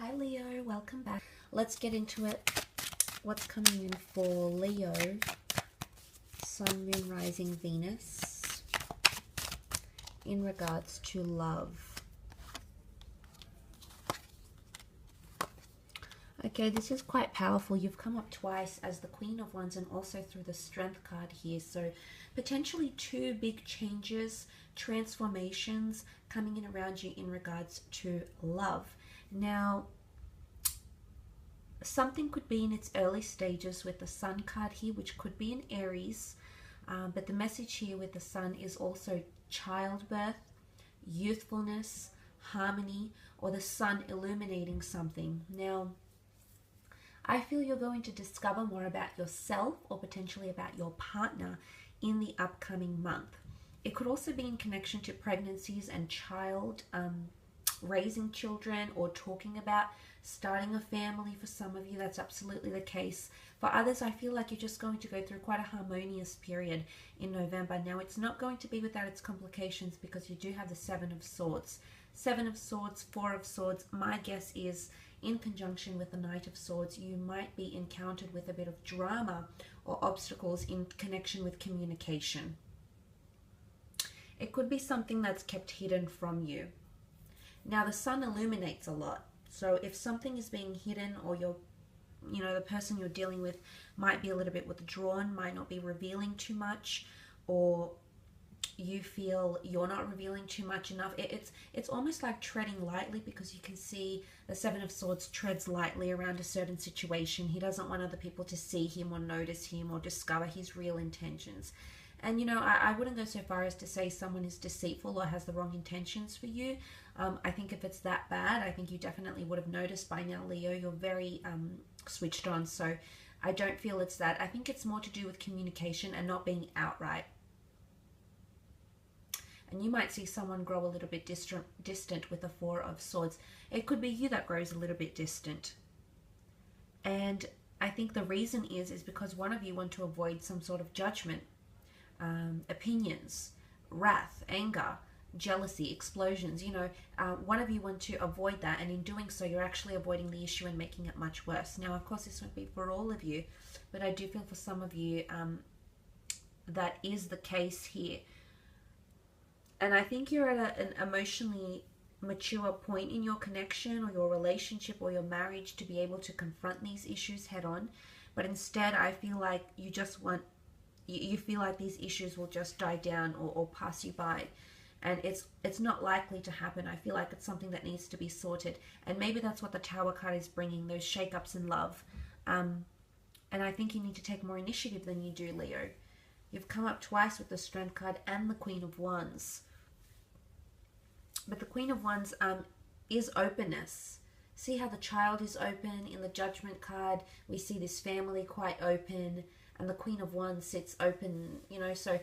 Hi Leo, welcome back. Let's get into it. What's coming in for Leo? Sun, Moon, Rising, Venus in regards to love. Okay, this is quite powerful. You've come up twice as the Queen of Wands and also through the Strength card here. So potentially two big changes, transformations coming in around you in regards to love. Now, something could be in its early stages with the Sun card here, which could be in Aries. But the message here with the Sun is also childbirth, youthfulness, harmony, or the Sun illuminating something. Now, I feel you're going to discover more about yourself or potentially about your partner in the upcoming month. It could also be in connection to pregnancies and raising children, or talking about starting a family. For some of you, that's absolutely the case. For others, I feel like you're just going to go through quite a harmonious period in November. Now, it's not going to be without its complications because you do have the Seven of Swords. Seven of Swords, Four of Swords. My guess is in conjunction with the Knight of Swords, you might be encountered with a bit of drama or obstacles in connection with communication. It could be something that's kept hidden from you. Now, the Sun illuminates a lot. So if something is being hidden, or the person you're dealing with might be a little bit withdrawn, might not be revealing too much, or you feel you're not revealing too much enough, it's almost like treading lightly, because you can see the Seven of Swords treads lightly around a certain situation. He doesn't want other people to see him or notice him or discover his real intentions. And I wouldn't go so far as to say someone is deceitful or has the wrong intentions for you. I think if it's that bad, I think you definitely would have noticed by now, Leo. You're very switched on, so I don't feel it's that. I think it's more to do with communication and not being outright. And you might see someone grow a little bit distant with the Four of Swords. It could be you that grows a little bit distant. And I think the reason is because one of you want to avoid some sort of judgment, opinions, wrath, anger, jealousy, explosions. One of you want to avoid that, and in doing so, you're actually avoiding the issue and making it much worse. Now, of course, this won't be for all of you, but I do feel for some of you that is the case here. And I think you're at an emotionally mature point in your connection or your relationship or your marriage to be able to confront these issues head on. But instead, I feel like you feel like these issues will just die down or pass you by. And it's not likely to happen. I feel like it's something that needs to be sorted. And maybe that's what the Tower card is bringing, those shakeups in love. And I think you need to take more initiative than you do, Leo. You've come up twice with the Strength card and the Queen of Wands. But the Queen of Wands is openness. See how the Child is open in the Judgment card? We see this family quite open. And the Queen of Wands sits open, so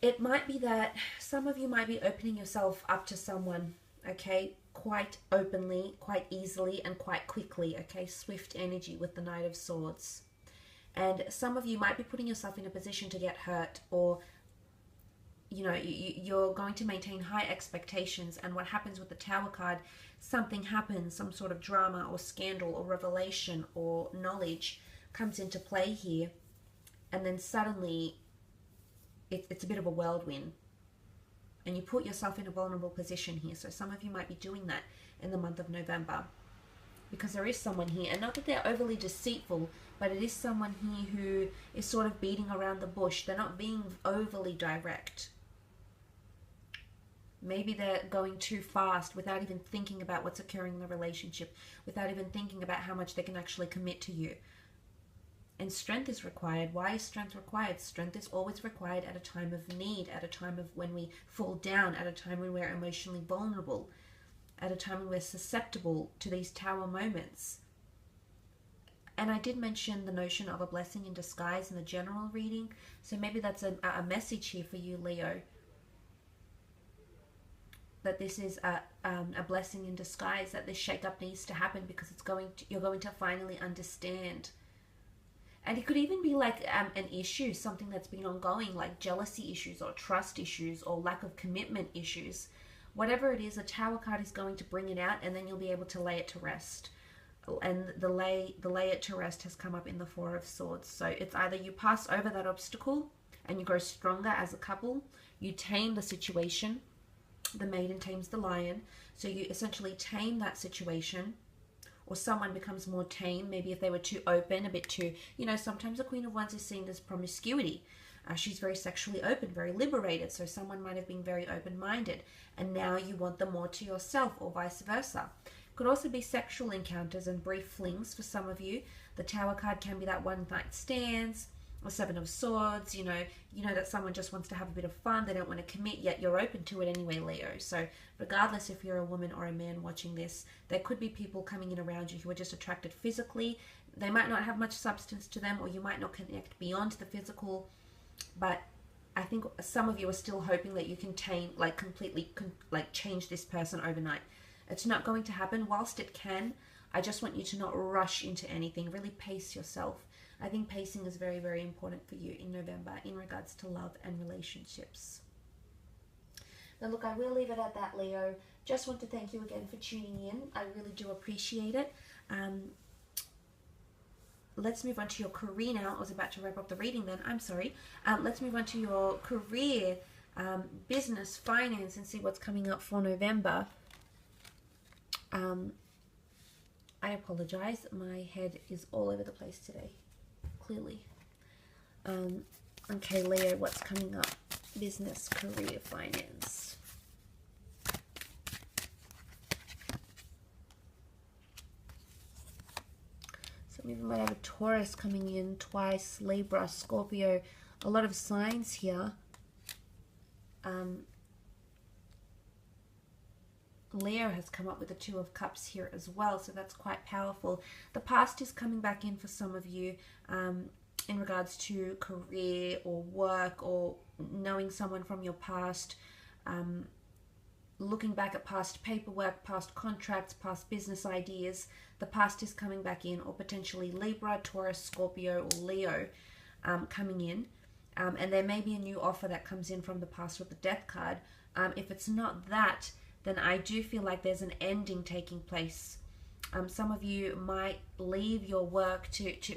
it might be that some of you might be opening yourself up to someone, okay, quite openly, quite easily, and quite quickly, okay, swift energy with the Knight of Swords. And some of you might be putting yourself in a position to get hurt, or, you're going to maintain high expectations, and what happens with the Tower card, something happens, some sort of drama or scandal or revelation or knowledge comes into play here, and then suddenly it's a bit of a whirlwind and you put yourself in a vulnerable position here. So some of you might be doing that in the month of November, because there is someone here, and not that they're overly deceitful, but it is someone here who is sort of beating around the bush. They're not being overly direct. Maybe they're going too fast without even thinking about what's occurring in the relationship, without even thinking about how much they can actually commit to you. And strength is required. Why is strength required? Strength is always required at a time of need, at a time of when we fall down, at a time when we're emotionally vulnerable, at a time when we're susceptible to these Tower moments. And I did mention the notion of a blessing in disguise in the general reading. So maybe that's a message here for you, Leo, that this is a blessing in disguise, that this shakeup needs to happen because you're going to finally understand. And it could even be like an issue, something that's been ongoing, like jealousy issues or trust issues or lack of commitment issues, whatever it is, a Tower card is going to bring it out, and then you'll be able to lay it to rest. And the lay it to rest has come up in the Four of Swords. So it's either you pass over that obstacle and you grow stronger as a couple, you tame the situation. The maiden tames the lion. So you essentially tame that situation, or someone becomes more tame. Maybe if they were too open, a bit too, you know, sometimes the Queen of Wands is seen as promiscuity. She's very sexually open, very liberated. So someone might have been very open-minded, and now you want them more to yourself, or vice versa. Could also be sexual encounters and brief flings for some of you. The Tower card can be that one-night stands, or Seven of Swords. You know that someone just wants to have a bit of fun. They don't want to commit, yet you're open to it anyway, Leo. So regardless if you're a woman or a man watching this, there could be people coming in around you who are just attracted physically. They might not have much substance to them, or you might not connect beyond the physical. But I think some of you are still hoping that you can tame, like completely, like change this person overnight. It's not going to happen. Whilst it can, I just want you to not rush into anything. Really pace yourself. I think pacing is very, very important for you in November in regards to love and relationships. Now look, I will leave it at that, Leo. Just want to thank you again for tuning in. I really do appreciate it. Let's move on to your career now. I was about to wrap up the reading then. I'm sorry. Let's move on to your career, business, finance, and see what's coming up for November. I apologize. My head is all over the place today, clearly. Okay, Leo, what's coming up? Business, career, finance. Some of you might have a Taurus coming in twice, Libra, Scorpio, a lot of signs here. Leo has come up with the Two of Cups here as well, so that's quite powerful. The past is coming back in for some of you in regards to career or work, or knowing someone from your past, looking back at past paperwork, past contracts, past business ideas. The past is coming back in, or potentially Libra, Taurus, Scorpio, or Leo coming in. And there may be a new offer that comes in from the past with the Death card. If it's not that, then I do feel like there's an ending taking place. Some of you might leave your work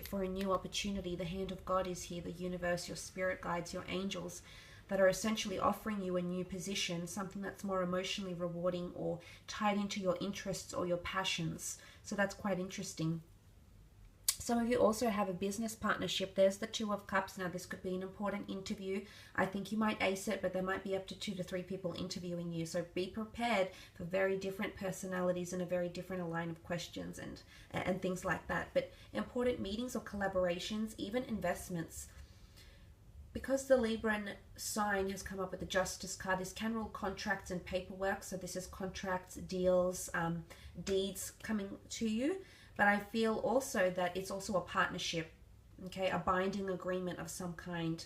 for a new opportunity. The hand of God is here, the universe, your spirit guides, your angels, that are essentially offering you a new position, something that's more emotionally rewarding or tied into your interests or your passions. So that's quite interesting. Some of you also have a business partnership. There's the Two of Cups. Now, this could be an important interview. I think you might ace it, but there might be up to 2 to 3 people interviewing you. So be prepared for very different personalities and a very different line of questions and things like that. But important meetings or collaborations, even investments. Because the Libran sign has come up with the Justice card, this can rule contracts and paperwork. So this is contracts, deals, deeds coming to you. But I feel also that it's also a partnership, okay, a binding agreement of some kind.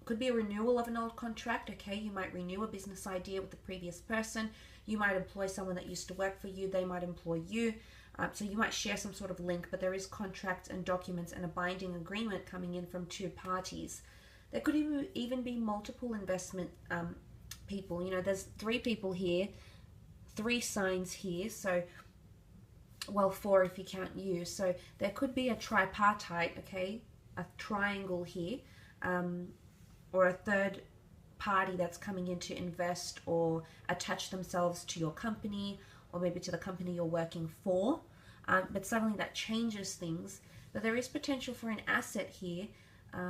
Could be a renewal of an old contract, okay? You might renew a business idea with the previous person. You might employ someone that used to work for you. They might employ you. So you might share some sort of link, but there is contracts and documents and a binding agreement coming in from 2 parties. There could even be multiple investment people. You know, there's 3 people here, 3 signs here, so... well, 4 if you count you. So there could be a tripartite, okay, a triangle here, or a third party that's coming in to invest or attach themselves to your company, or maybe to the company you're working for. But suddenly that changes things. But there is potential for an asset here.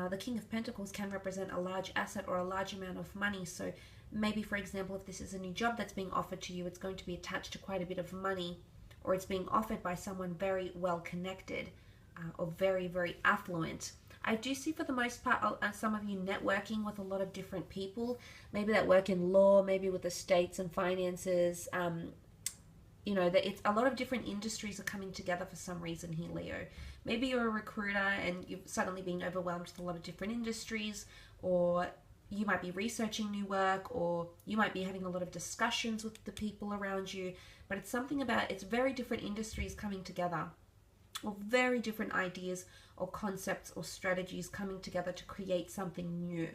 The King of Pentacles can represent a large asset or a large amount of money. So maybe, for example, if this is a new job that's being offered to you, it's going to be attached to quite a bit of money, or it's being offered by someone very well connected or very, very affluent. I do see for the most part some of you networking with a lot of different people, maybe that work in law, maybe with estates and finances. You know, that it's a lot of different industries are coming together for some reason here, Leo. Maybe you're a recruiter and you've suddenly been overwhelmed with a lot of different industries, or you might be researching new work, or you might be having a lot of discussions with the people around you. But it's something about, it's very different industries coming together, or very different ideas or concepts or strategies coming together to create something new.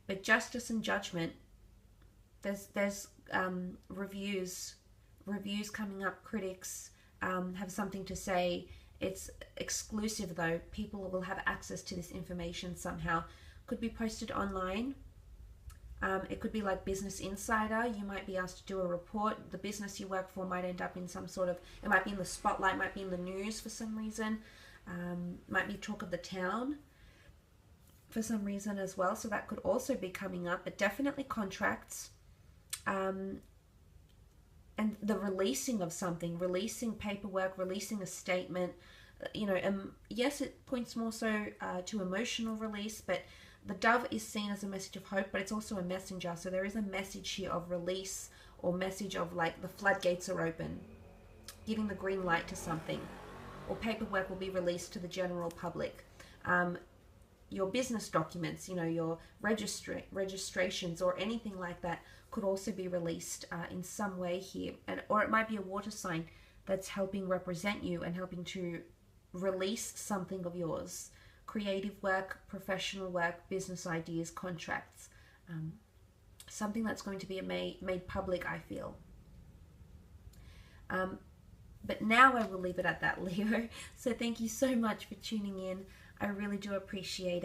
But justice and judgment There's reviews coming up. Critics have something to say. It's exclusive though. People will have access to this information somehow. Could be posted online. It could be like Business Insider. You might be asked to do a report. The business you work for might end up in some sort of, it might be in the spotlight, might be in the news for some reason, might be talk of the town for some reason as well. So that could also be coming up, but definitely contracts, and the releasing of something, releasing paperwork, releasing a statement, you know, yes, it points more so to emotional release, but the dove is seen as a message of hope, but it's also a messenger. So there is a message here of release, or message of like the floodgates are open, giving the green light to something, or paperwork will be released to the general public. Your business documents, you know, your registrations or anything like that could also be released in some way here. Or it might be a water sign that's helping represent you and helping to release something of yours. Creative work, professional work, business ideas, contracts. Something that's going to be made public, I feel. But now I will leave it at that, Leo. So thank you so much for tuning in. I really do appreciate it.